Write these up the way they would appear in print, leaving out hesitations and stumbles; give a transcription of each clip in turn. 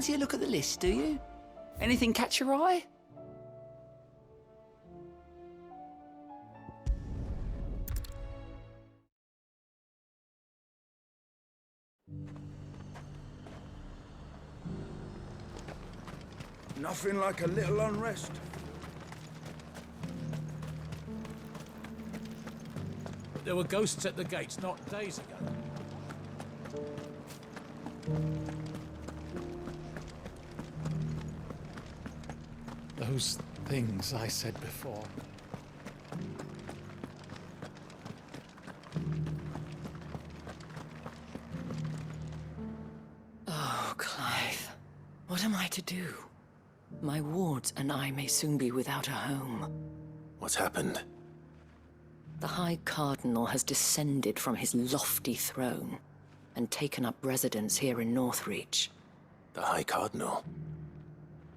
fancy a look at the list, do you? Anything catch your eye? Nothing like a little unrest. There were ghosts at the gates not days ago. Those things I said before. Oh, Clive. What am I to do? My wards and I may soon be without a home. What's happened? The High Cardinal has descended from his lofty throne and taken up residence here in Northreach. The High Cardinal?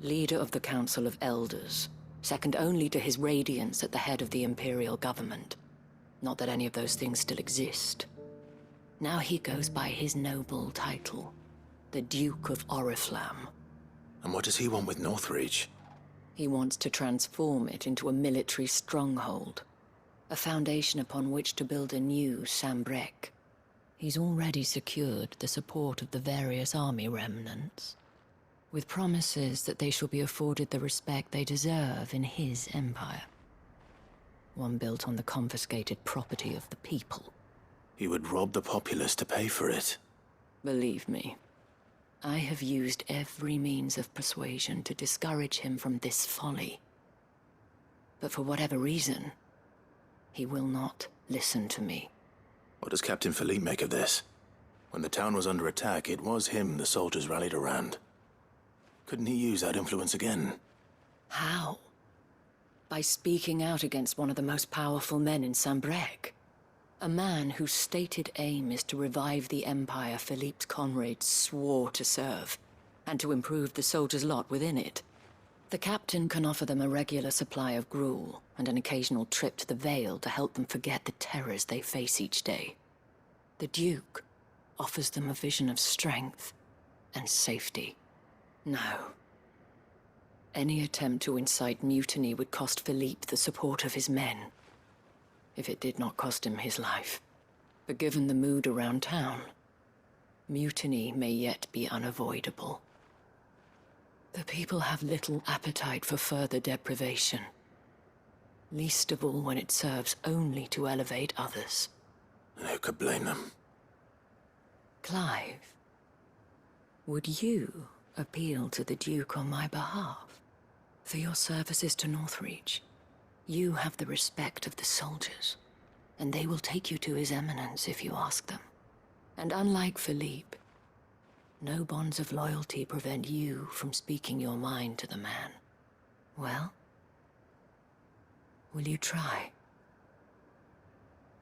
Leader of the Council of Elders, second only to his Radiance at the head of the Imperial government. Not that any of those things still exist. Now he goes by his noble title, the Duke of Oriflamme. And what does he want with Northreach? He wants to transform it into a military stronghold, a foundation upon which to build a new Sambrec. He's already secured the support of the various army remnants, with promises that they shall be afforded the respect they deserve in his empire. One built on the confiscated property of the people. He would rob the populace to pay for it. Believe me, I have used every means of persuasion to discourage him from this folly. But for whatever reason, he will not listen to me. What does Captain Philippe make of this? When the town was under attack, it was him the soldiers rallied around. Couldn't he use that influence again? How? By speaking out against one of the most powerful men in Sambrec. A man whose stated aim is to revive the empire Philippe's comrades swore to serve, and to improve the soldiers' lot within it. The captain can offer them a regular supply of gruel, and an occasional trip to the Vale to help them forget the terrors they face each day. The Duke offers them a vision of strength and safety. No. Any attempt to incite mutiny would cost Philippe the support of his men, if it did not cost him his life. But given the mood around town, mutiny may yet be unavoidable. The people have little appetite for further deprivation, least of all when it serves only to elevate others. And who could blame them? Clive, would you appeal to the Duke on my behalf? For your services to Northreach, you have the respect of the soldiers, and they will take you to His Eminence if you ask them. And unlike Philippe, no bonds of loyalty prevent you from speaking your mind to the man. Well, will you try?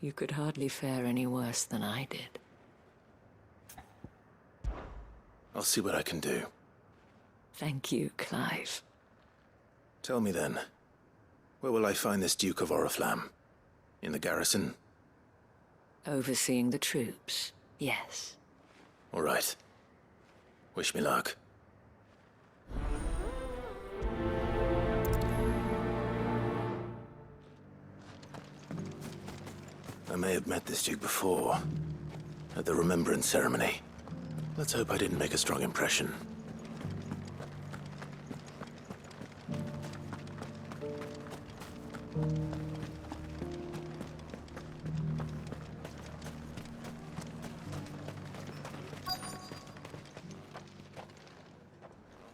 You could hardly fare any worse than I did. I'll see what I can do. Thank you, Clive. Tell me then, where will I find this Duke of Oriflamme? In the garrison? Overseeing the troops, yes. All right. Wish me luck. I may have met this Duke before, at the Remembrance Ceremony. Let's hope I didn't make a strong impression.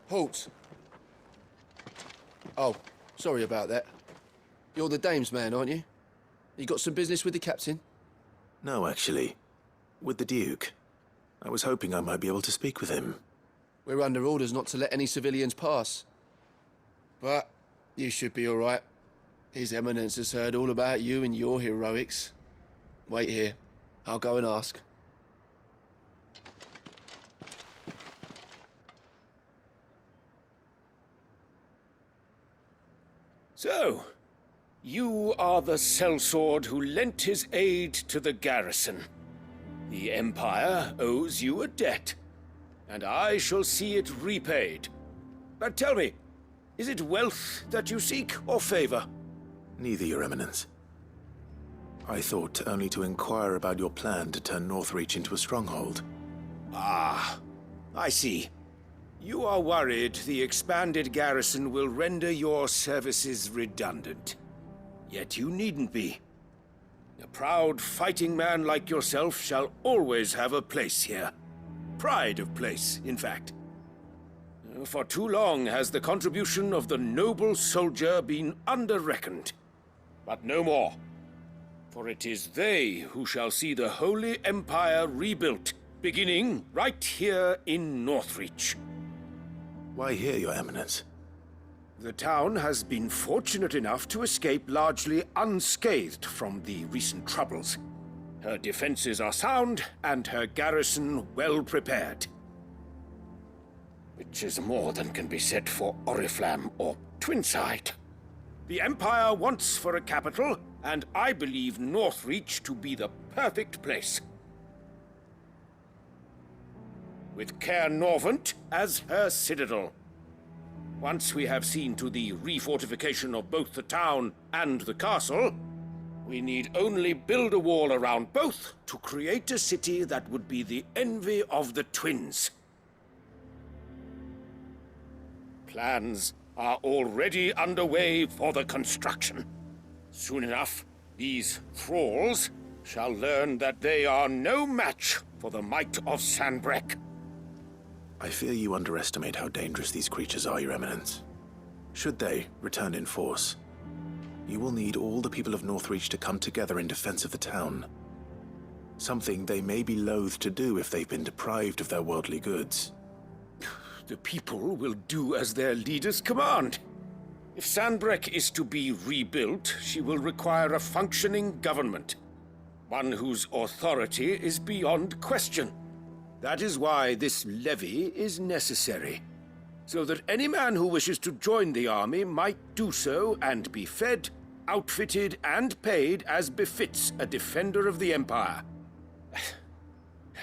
Halt! Oh, sorry about that. You're the dame's man, aren't you? You got some business with the captain? No, actually. With the Duke. I was hoping I might be able to speak with him. We're under orders not to let any civilians pass. But you should be all right. His Eminence has heard all about you and your heroics. Wait here. I'll go and ask. So, you are the sellsword who lent his aid to the garrison. The Empire owes you a debt, and I shall see it repaid. But tell me, is it wealth that you seek, or favor? Neither, Your Eminence. I thought only to inquire about your plan to turn Northreach into a stronghold. Ah, I see. You are worried the expanded garrison will render your services redundant. Yet you needn't be. A proud fighting man like yourself shall always have a place here. Pride of place, in fact. For too long has the contribution of the noble soldier been under-reckoned. But no more. For it is they who shall see the Holy Empire rebuilt, beginning right here in Northreach. Why here, Your Eminence? The town has been fortunate enough to escape largely unscathed from the recent troubles. Her defenses are sound, and her garrison well prepared. Which is more than can be said for Oriflamme or Twinside. The Empire wants for a capital, and I believe Northreach to be the perfect place. With Caer Norvent as her citadel. Once we have seen to the refortification of both the town and the castle, we need only build a wall around both to create a city that would be the envy of the twins. Plans are already underway for the construction. Soon enough, these thralls shall learn that they are no match for the might of Sanbreque. I fear you underestimate how dangerous these creatures are, Your Eminence. Should they return in force, you will need all the people of Northreach to come together in defense of the town. Something they may be loath to do if they've been deprived of their worldly goods. The people will do as their leaders command. If Sanbreque is to be rebuilt, she will require a functioning government. One whose authority is beyond question. That is why this levy is necessary. So that any man who wishes to join the army might do so and be fed, outfitted, and paid as befits a defender of the Empire.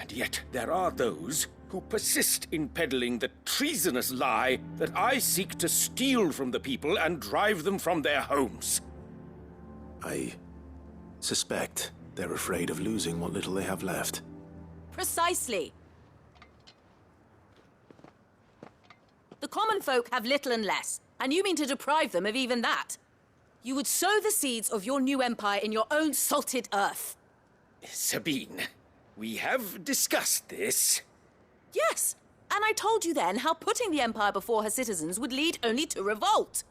And yet there are those who persist in peddling the treasonous lie that I seek to steal from the people and drive them from their homes. I suspect they're afraid of losing what little they have left. Precisely. The common folk have little and less, and you mean to deprive them of even that. You would sow the seeds of your new empire in your own salted earth. Sabine, we have discussed this. Yes, and I told you then how putting the empire before her citizens would lead only to revolt.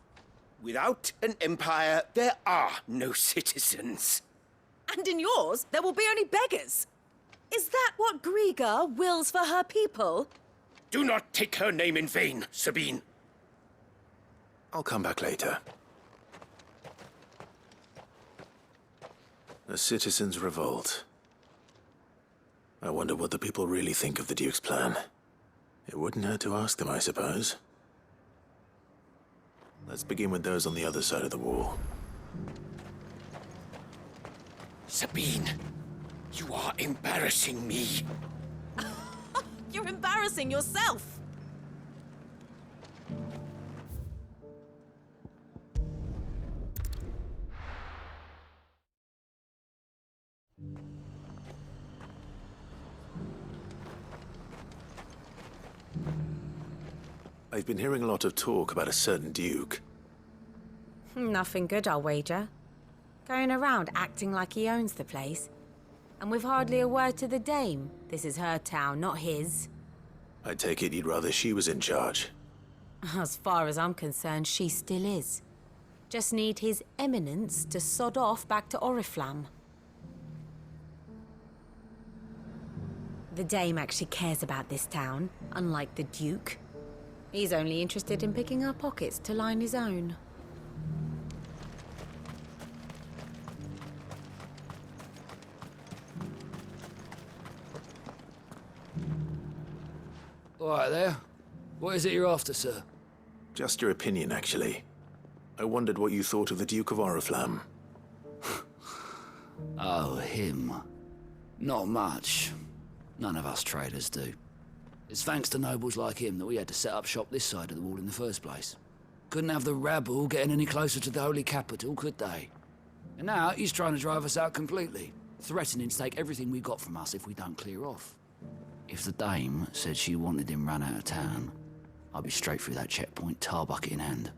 Without an empire, there are no citizens. And in yours, there will be only beggars. Is that what Griga wills for her people? Do not take her name in vain, Sabine. I'll come back later. A citizens' revolt. I wonder what the people really think of the Duke's plan. It wouldn't hurt to ask them, I suppose. Let's begin with those on the other side of the wall. Sabine, you are embarrassing me. You're embarrassing yourself. I've been hearing a lot of talk about a certain Duke. Nothing good, I'll wager. Going around acting like he owns the place. And with hardly a word to the dame. This is her town, not his. I take it you'd rather she was in charge. As far as I'm concerned, she still is. Just need his eminence to sod off back to Oriflamme. The dame actually cares about this town, unlike the Duke. He's only interested in picking her pockets to line his own. All right there. What is it you're after, sir? Just your opinion, actually. I wondered what you thought of the Duke of Oriflamme. Oh, him. Not much. None of us traders do. It's thanks to nobles like him that we had to set up shop this side of the wall in the first place. Couldn't have the rabble getting any closer to the holy capital, could they? And now he's trying to drive us out completely, threatening to take everything we got from us if we don't clear off. If the dame said she wanted him run out of town, I'd be straight through that checkpoint, tar bucket in hand.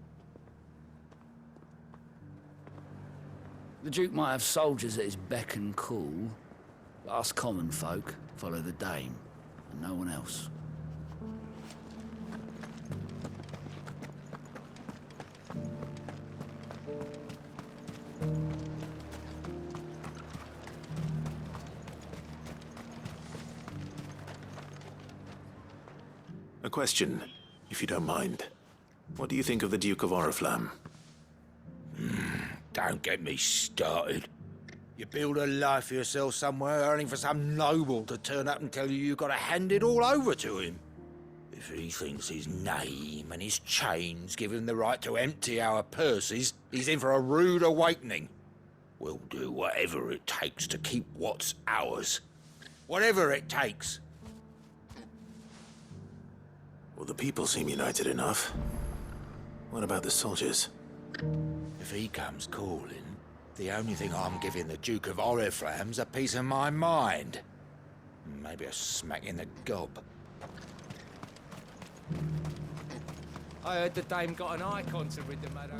The Duke might have soldiers at his beck and call, but us common folk follow the dame, and no one else. A question, if you don't mind. What do you think of the Duke of Oriflamme? Don't get me started. You build a life for yourself somewhere, earning for some noble to turn up and tell you you've got to hand it all over to him. If he thinks his name and his chains give him the right to empty our purses, he's in for a rude awakening. We'll do whatever it takes to keep what's ours. Whatever it takes. Well, the people seem united enough. What about the soldiers? If he comes calling, the only thing I'm giving the Duke of Oriflamme's a piece of my mind. Maybe a smack in the gob. I heard the dame got an icon to rid the matter.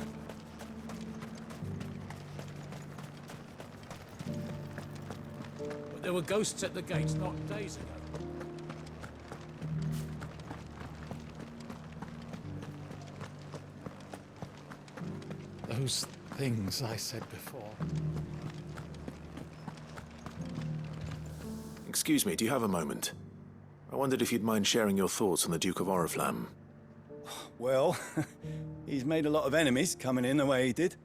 But there were ghosts at the gates not days ago. Those things I said before. Excuse me, do you have a moment? I wondered if you'd mind sharing your thoughts on the Duke of Oriflamme. Well, he's made a lot of enemies coming in the way he did.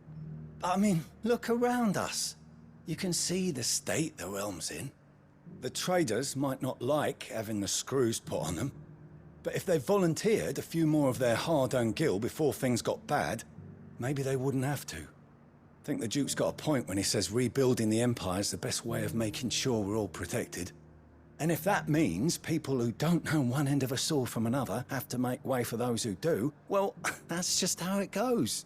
I mean, look around us. You can see the state the realm's in. The traders might not like having the screws put on them, but if they volunteered a few more of their hard-earned gil before things got bad, maybe they wouldn't have to. I think the Duke's got a point when he says rebuilding the Empire's the best way of making sure we're all protected. And if that means people who don't know one end of a sword from another have to make way for those who do, well, that's just how it goes.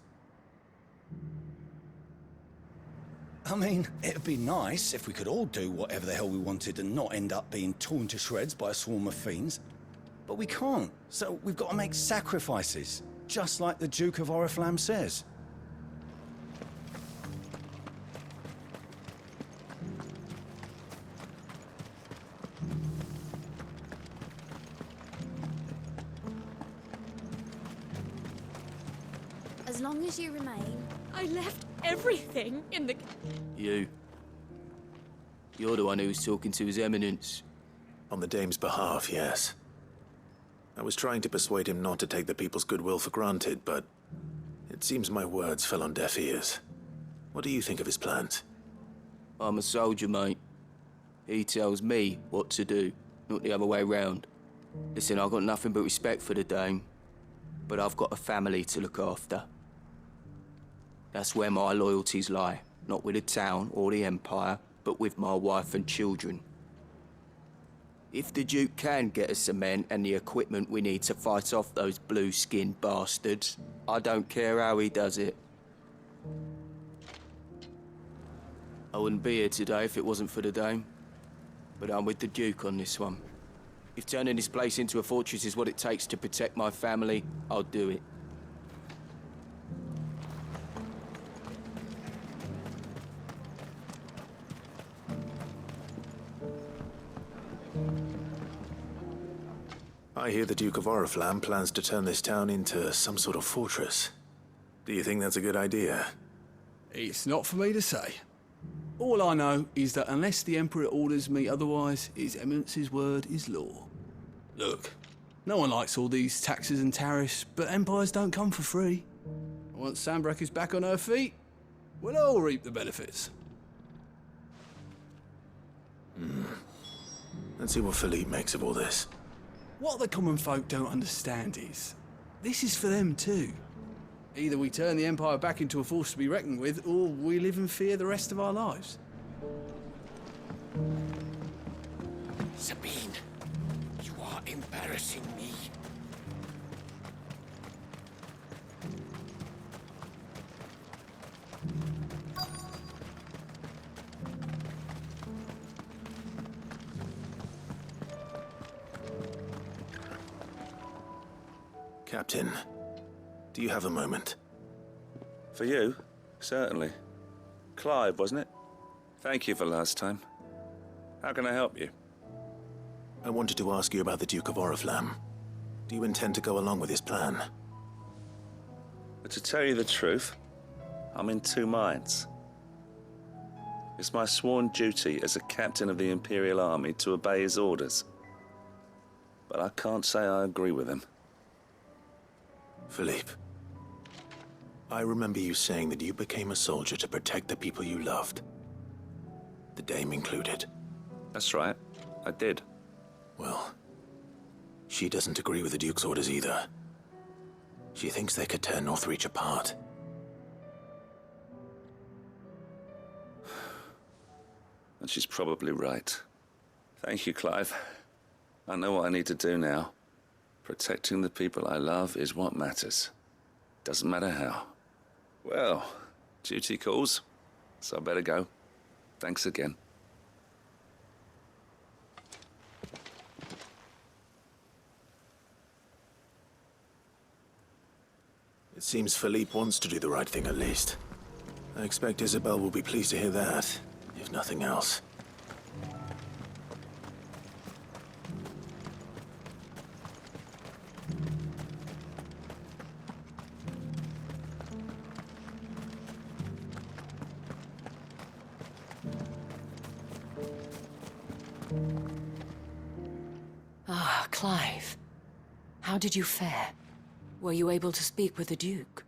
I mean, it'd be nice if we could all do whatever the hell we wanted and not end up being torn to shreds by a swarm of fiends. But we can't, so we've got to make sacrifices. Just like the Duke of Oriflamme says. As long as you remain... I left everything in the... You. You're the one who was talking to His Eminence. On the dame's behalf, yes. I was trying to persuade him not to take the people's goodwill for granted, but it seems my words fell on deaf ears. What do you think of his plans? I'm a soldier, mate. He tells me what to do, not the other way round. Listen, I've got nothing but respect for the dame, but I've got a family to look after. That's where my loyalties lie, not with the town or the Empire, but with my wife and children. If the Duke can get us the men and the equipment we need to fight off those blue-skinned bastards, I don't care how he does it. I wouldn't be here today if it wasn't for the dame, but I'm with the Duke on this one. If turning this place into a fortress is what it takes to protect my family, I'll do it. I hear the Duke of Oriflamme plans to turn this town into some sort of fortress. Do you think that's a good idea? It's not for me to say. All I know is that unless the Emperor orders me otherwise, His Eminence's word is law. Look, no one likes all these taxes and tariffs, but empires don't come for free. Once Sanbreque is back on her feet, we'll all reap the benefits. Let's see what Philippe makes of all this. What the common folk don't understand is, this is for them too. Either we turn the Empire back into a force to be reckoned with, or we live in fear the rest of our lives. Sabine, you are are embarrassing me. Captain, do you have a moment? For you? Certainly. Clive, wasn't it? Thank you for last time. How can I help you? I wanted to ask you about the Duke of Oriflamme. Do you intend to go along with his plan? But to tell you the truth, I'm in two minds. It's my sworn duty as a captain of the Imperial Army to obey his orders. But I can't say I agree with him. Philippe, I remember you saying that you became a soldier to protect the people you loved. The Dame included. That's right, I did. Well, she doesn't agree with the Duke's orders either. She thinks they could tear Northreach apart. And she's probably right. Thank you, Clive. I know what I need to do now. Protecting the people I love is what matters. Doesn't matter how. Well, duty calls, so I better go. Thanks again. It seems Philippe wants to do the right thing at least. I expect Isabel will be pleased to hear that, if nothing else. Ah, Clive. How did you fare? Were you able to speak with the Duke?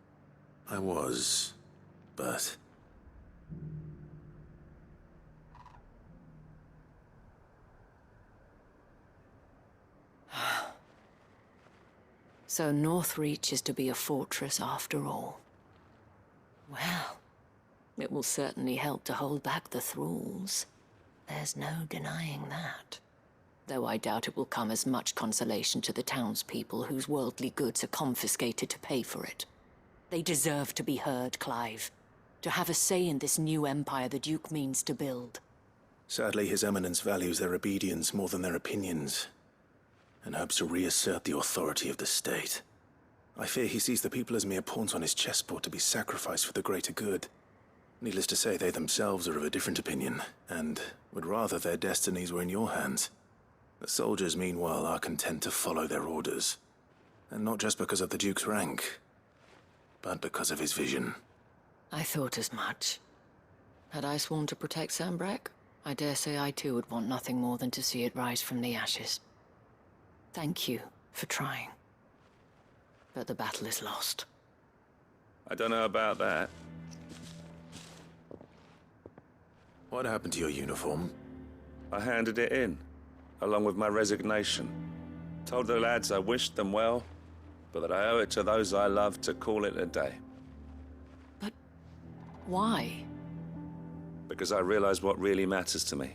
I was, but... So Northreach is to be a fortress after all. Well, it will certainly help to hold back the thralls. There's no denying that. Though I doubt it will come as much consolation to the townspeople whose worldly goods are confiscated to pay for it. They deserve to be heard, Clive. To have a say in this new empire the Duke means to build. Sadly, His Eminence values their obedience more than their opinions, and hopes to reassert the authority of the state. I fear he sees the people as mere pawns on his chessboard to be sacrificed for the greater good. Needless to say, they themselves are of a different opinion, and would rather their destinies were in your hands. The soldiers, meanwhile, are content to follow their orders. And not just because of the Duke's rank, but because of his vision. I thought as much. Had I sworn to protect Sanbreque, I dare say I too would want nothing more than to see it rise from the ashes. Thank you for trying. But the battle is lost. I don't know about that. What happened to your uniform? I handed it in, along with my resignation. Told the lads I wished them well, but that I owe it to those I love to call it a day. But why? Because I realized what really matters to me.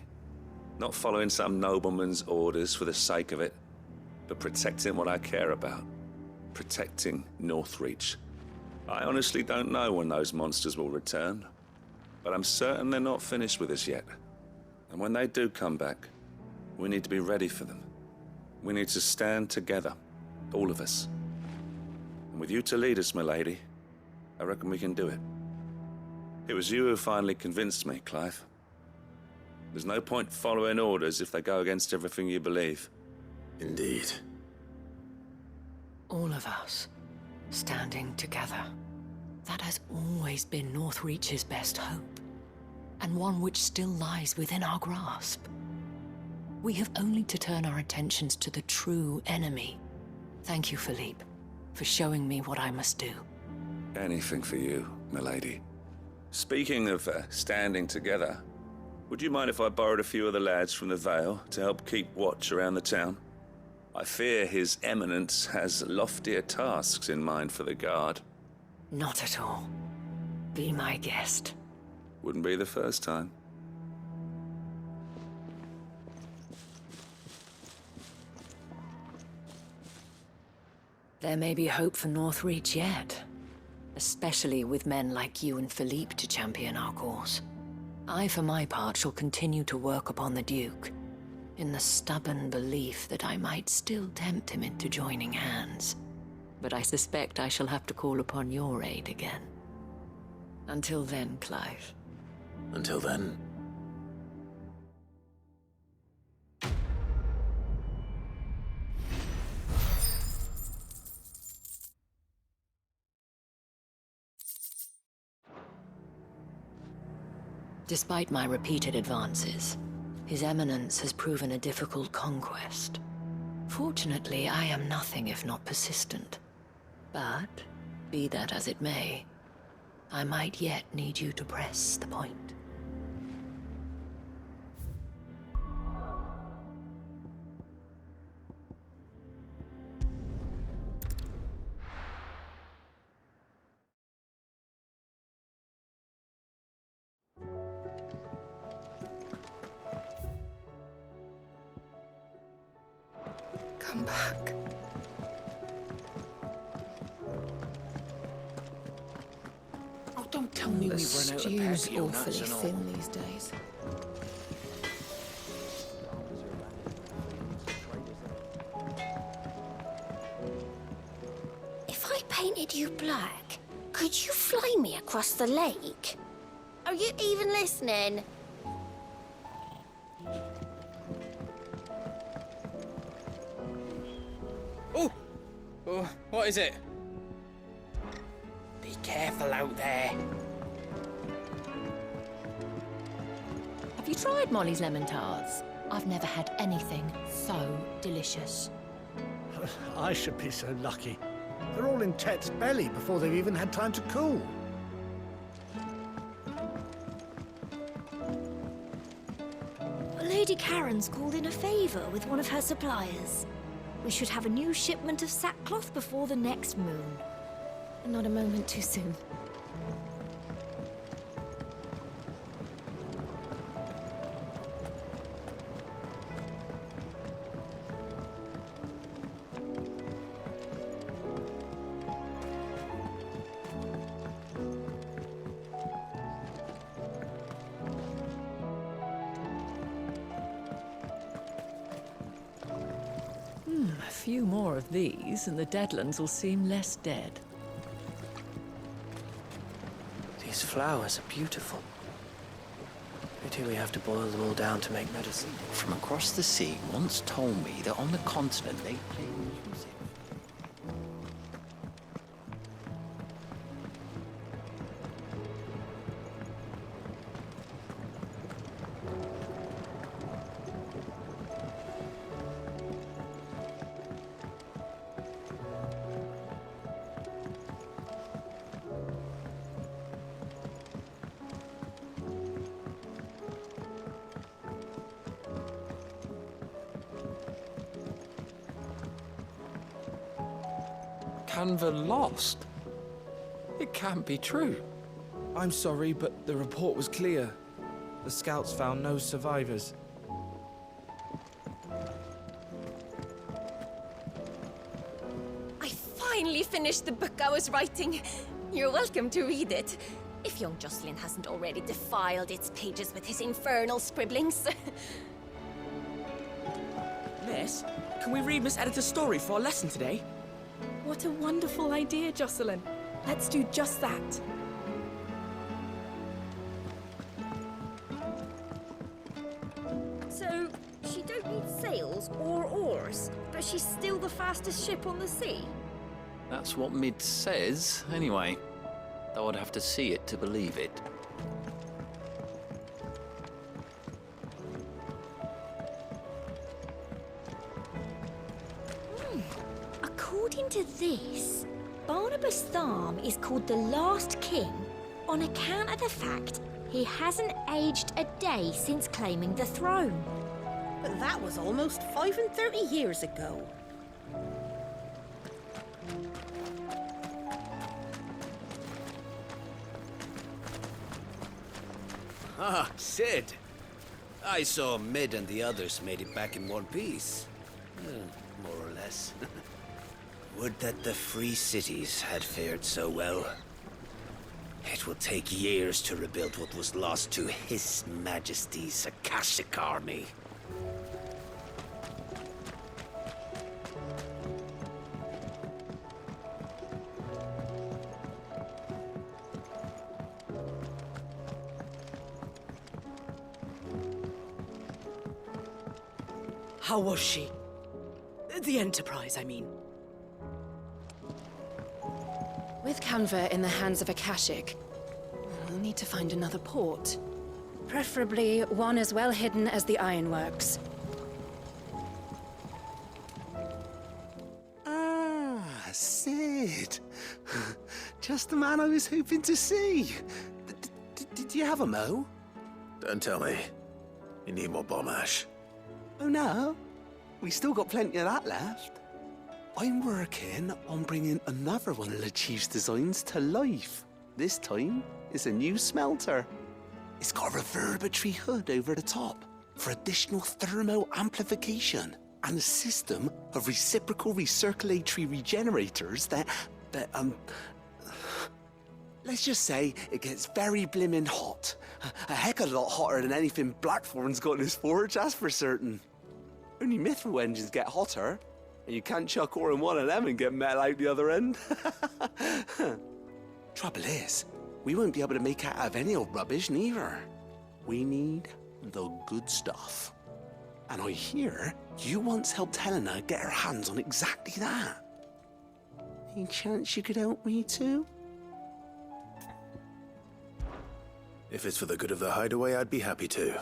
Not following some nobleman's orders for the sake of it, but protecting what I care about. Protecting Northreach. I honestly don't know when those monsters will return, but I'm certain they're not finished with us yet. And when they do come back, we need to be ready for them. We need to stand together, all of us. And with you to lead us, milady, I reckon we can do it. It was you who finally convinced me, Clive. There's no point following orders if they go against everything you believe. Indeed. All of us, standing together. That has always been Northreach's best hope, and one which still lies within our grasp. We have only to turn our attentions to the true enemy. Thank you, Philippe, for showing me what I must do. Anything for you, milady. Speaking of standing together, would you mind if I borrowed a few of the lads from the Vale to help keep watch around the town? I fear His Eminence has loftier tasks in mind for the guard. Not at all. Be my guest. Wouldn't be the first time. There may be hope for Northreach yet. Especially with men like you and Philippe to champion our cause. I, for my part, shall continue to work upon the Duke, in the stubborn belief that I might still tempt him into joining hands. But I suspect I shall have to call upon your aid again. Until then, Clive. Until then. Despite my repeated advances, His Eminence has proven a difficult conquest. Fortunately, I am nothing if not persistent. But, be that as it may, I might yet need you to press the point. Come back. Oh, don't tell me we've run out of Stew's patio nuts awfully and all. thin these days. If I painted you black, could you fly me across the lake? Are you even listening? Oh, what is it? Be careful out there. Have you tried Molly's lemon tarts? I've never had anything so delicious. I should be so lucky. They're all in Tet's belly before they've even had time to cool. Lady Karen's called in a favour with one of her suppliers. We should have a new shipment of sackcloth before the next moon. Not a moment too soon. A few more of these, and the Deadlands will seem less dead. These flowers are beautiful. Who do we have to boil them all down to make medicine? From across the sea once told me that on the continent they play music. Canva lost? It can't be true. I'm sorry, but the report was clear. The scouts found no survivors. I finally finished the book I was writing. You're welcome to read it. If young Jocelyn hasn't already defiled its pages with his infernal scribblings. Miss, can we read Miss Editor's story for our lesson today? What a wonderful idea, Jocelyn. Let's do just that. So, she don't need sails or oars, but she's still the fastest ship on the sea? That's what Mid says, anyway. Though I'd have to see it to believe it. According to this, Barnabas Tharm is called the last king on account of the fact he hasn't aged a day since claiming the throne. But that was almost 35 years ago. Ah, Sid. I saw Mid and the others made it back in one piece. More or less. Would that the free cities had fared so well. It will take years to rebuild what was lost to His Majesty's Akashic army. How was she? The Enterprise, I mean. With Canva in the hands of Akashic, we'll need to find another port. Preferably one as well hidden as the Ironworks. Ah, Sid. Just the man I was hoping to see. Did you have a mo? Don't tell me. You need more bomb ash. Oh no, we still got plenty of that left. I'm working on bringing another one of the Chief's designs to life. This time, it's a new smelter. It's got a reverberatory hood over the top for additional thermal amplification and a system of reciprocal recirculatory regenerators that let's just say it gets very blimmin' hot. A heck of a lot hotter than anything Blackthorn's got in his forge, that's for certain. Only mithril engines get hotter, and you can't chuck ore in one of them and get metal out the other end. Trouble is, we won't be able to make out of any old rubbish neither. We need the good stuff. And I hear you once helped Helena get her hands on exactly that. Any chance you could help me too? If it's for the good of the hideaway, I'd be happy to.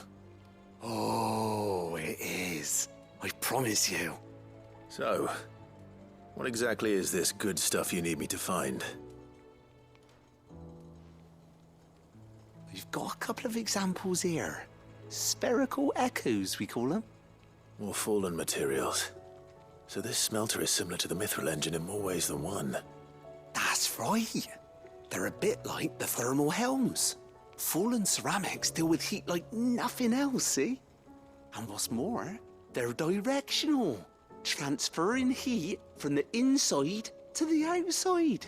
Oh, it is. I promise you. So, what exactly is this good stuff you need me to find? We've got a couple of examples here. Spherical echoes, we call them. More fallen materials. So this smelter is similar to the mithril engine in more ways than one. That's right. They're a bit like the thermal helms. Fallen ceramics deal with heat like nothing else, see? And what's more, they're directional, transferring heat from the inside to the outside.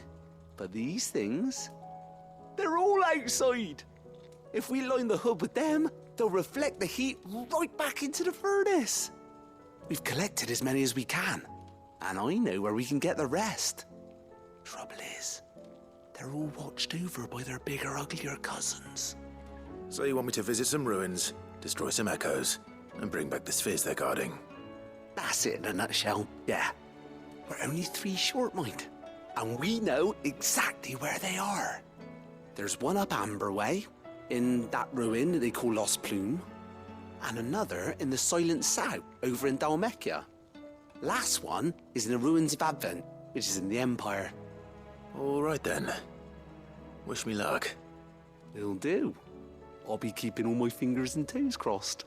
But these things, they're all outside. If we line the hood with them, they'll reflect the heat right back into the furnace. We've collected as many as we can, and I know where we can get the rest. Trouble is, they're all watched over by their bigger, uglier cousins. So you want me to visit some ruins, destroy some echoes, and bring back the spheres they're guarding? That's it in a nutshell, yeah. We're only 3 short, mind, and we know exactly where they are. There's one up Amber Way, in that ruin they call Lost Plume, and another in the Silent South, over in Dalmekia. Last one is in the ruins of Advent, which is in the Empire. All right then. Wish me luck. Will do. I'll be keeping all my fingers and toes crossed.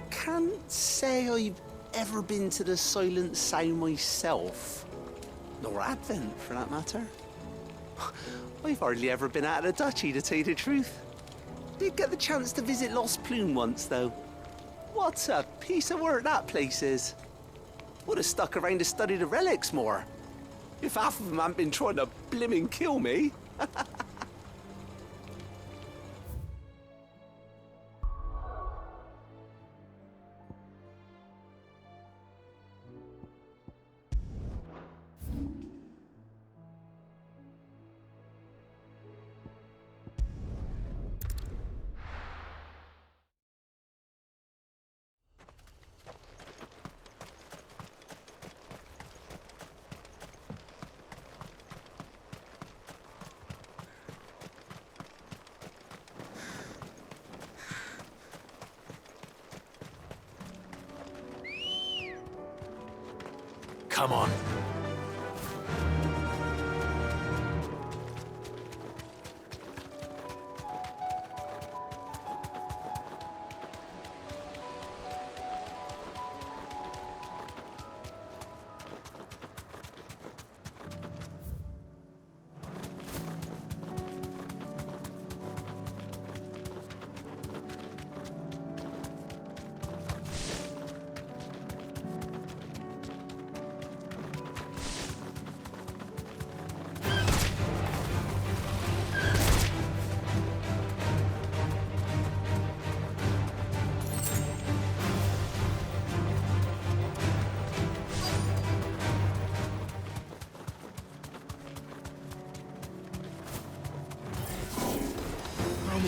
Can't say I've ever been to the Silent South myself. Nor Advent, for that matter. I've hardly ever been out of the duchy, to tell you the truth. Did get the chance to visit Lost Plume once, though. What a piece of work that place is. Would have stuck around to study the relics more. If half of them hadn't been trying to blimmin' kill me. Come on.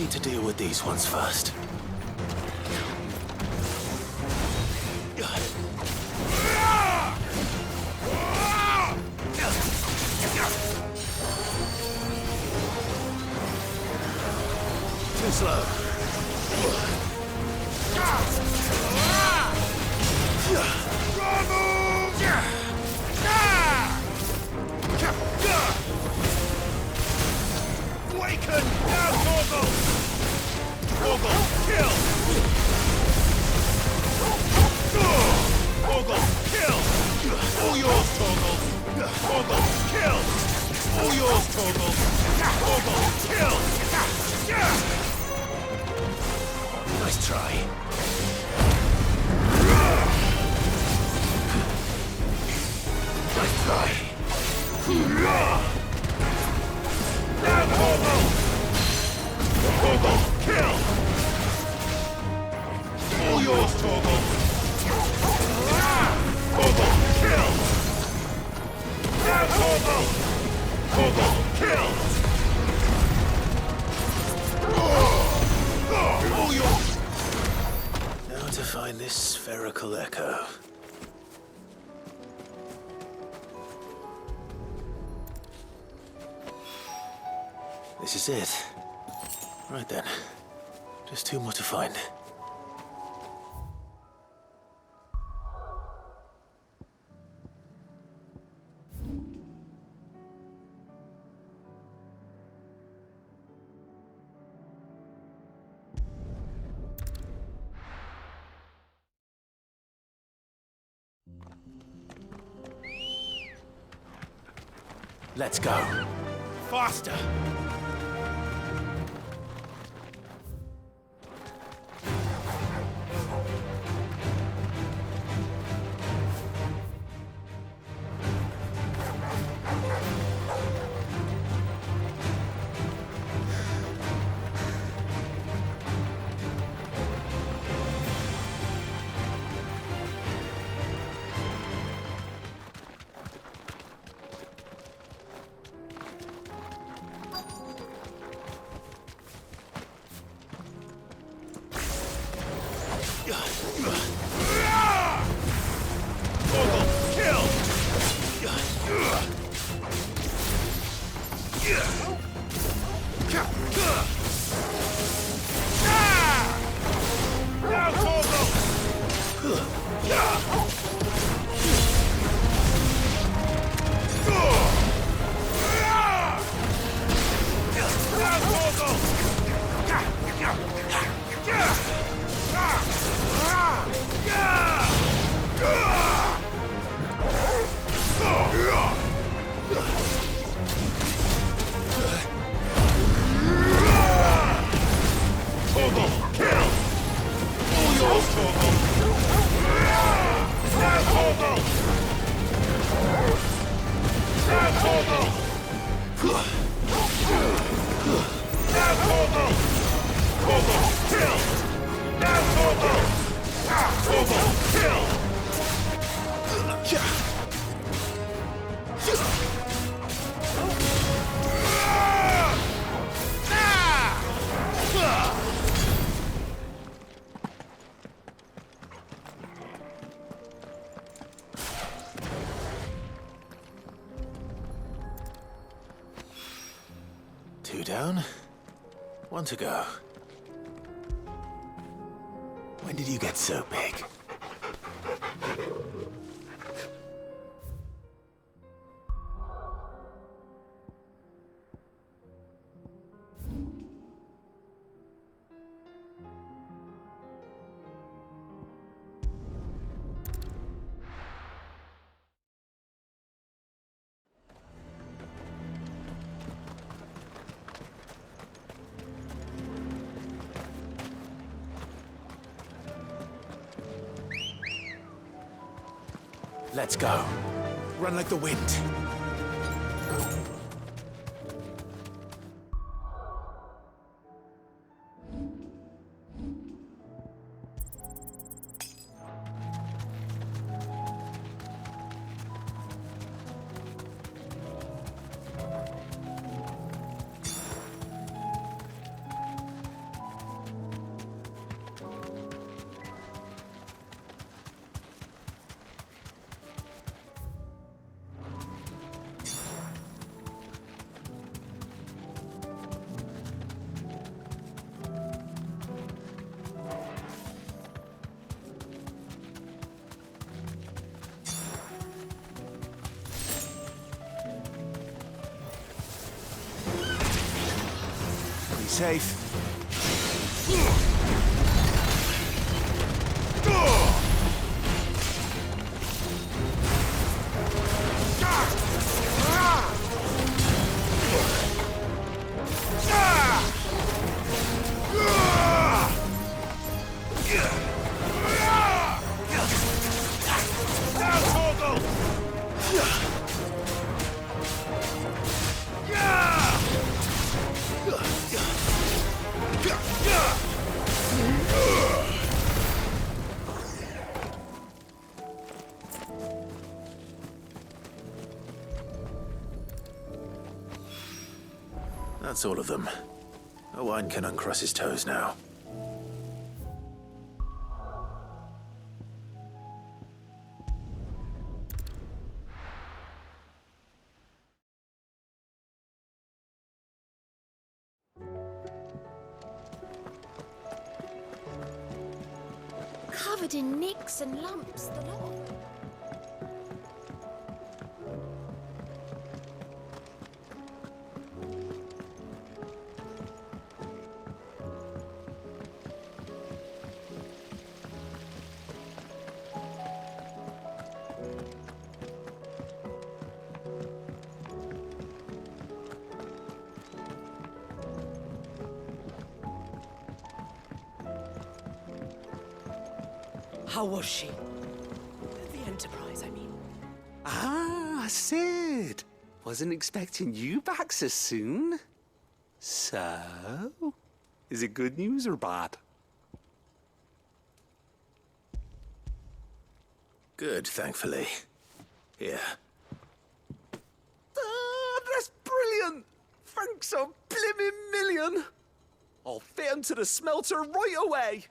need to deal with these ones first. Too slow. Awaken! Now, Torgal! Torgal, kill! Torgal, kill! All yours, Torgal! Torgal, kill! All yours, Torgal! Torgal, kill! Nice try. Nice try. Now, Torgal! Torgal, kill! All yours, Torgal! Torgal, kill! Now, Torgal! Torgal, kill! All yours! Now to find this spherical echo. This is it. Right then. Just two more to find. Let's go. Faster! Two down. One to go. When did you get so big? Let's go. Run like the wind. Be safe. That's all of them. Owain can uncross his toes now. Covered in nicks and lumps, the lot. How was she? The Enterprise, I mean. Ah, Sid. Wasn't expecting you back so soon. So, is it good news or bad? Good, thankfully. Here. Ah, that's brilliant! Thanks a blimmin' million! I'll fit 'em to the smelter right away!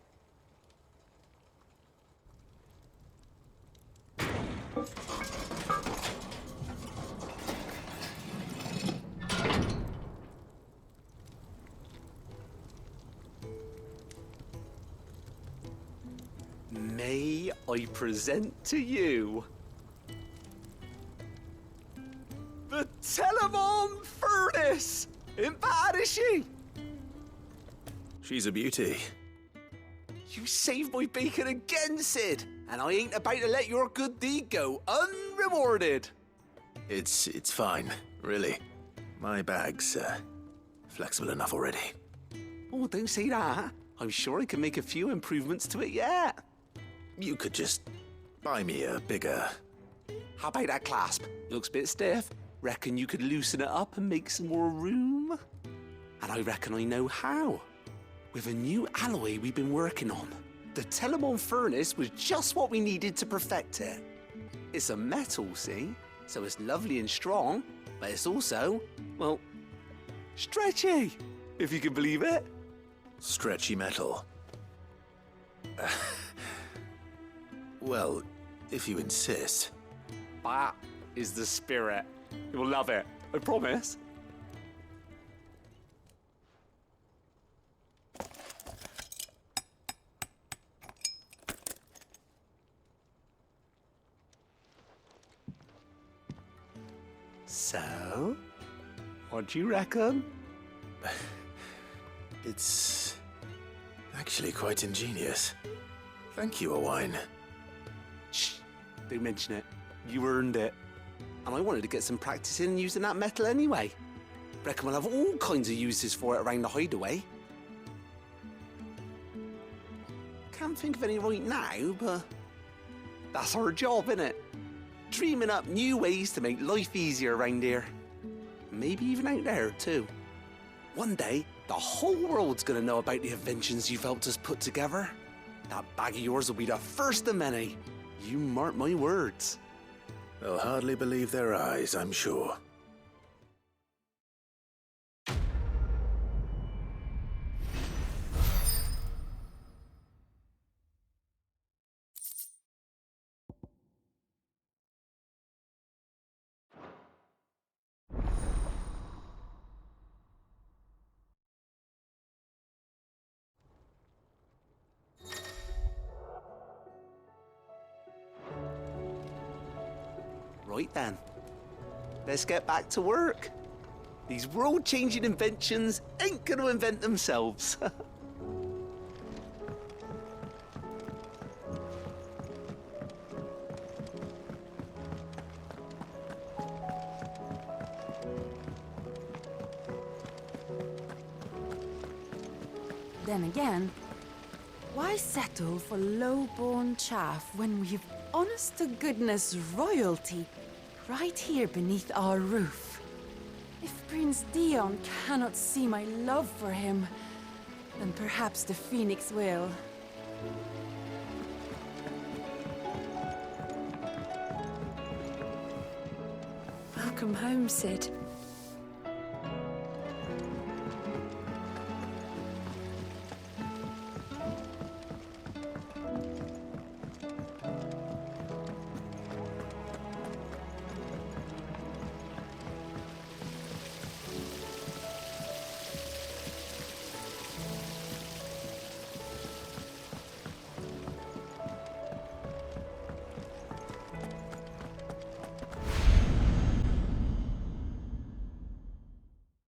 May I present to you the Telemon Furnace! Ain't bad, is she? She's a beauty. You saved my bacon again, Sid, and I ain't about to let your good deed go unrewarded. It's fine, really. My bag's flexible enough already. Oh, don't say that. I'm sure I can make a few improvements to it yet. You could just buy me a bigger... How about that clasp? Looks a bit stiff. Reckon you could loosen it up and make some more room? And I reckon I know how. With a new alloy we've been working on. The Telemon Furnace was just what we needed to perfect it. It's a metal, see? So it's lovely and strong, but it's also, well, stretchy, if you can believe it. Stretchy metal. Well, if you insist. That is the spirit. You'll love it, I promise. So, what do you reckon? It's actually quite ingenious. Thank you, Owain. Shh, don't mention it. You earned it. And I wanted to get some practice in using that metal anyway. Reckon we'll have all kinds of uses for it around the hideaway. Can't think of any right now, but that's our job, innit? Dreaming up new ways to make life easier around here. Maybe even out there, too. One day, the whole world's gonna know about the inventions you've helped us put together. That bag of yours will be the first of many. You mark my words. They'll hardly believe their eyes, I'm sure. Right then, let's get back to work. These world-changing inventions ain't gonna invent themselves. Then again, why settle for low-born chaff when we've honest-to-goodness royalty right here beneath our roof? If Prince Dion cannot see my love for him, then perhaps the Phoenix will. Welcome home, Sid.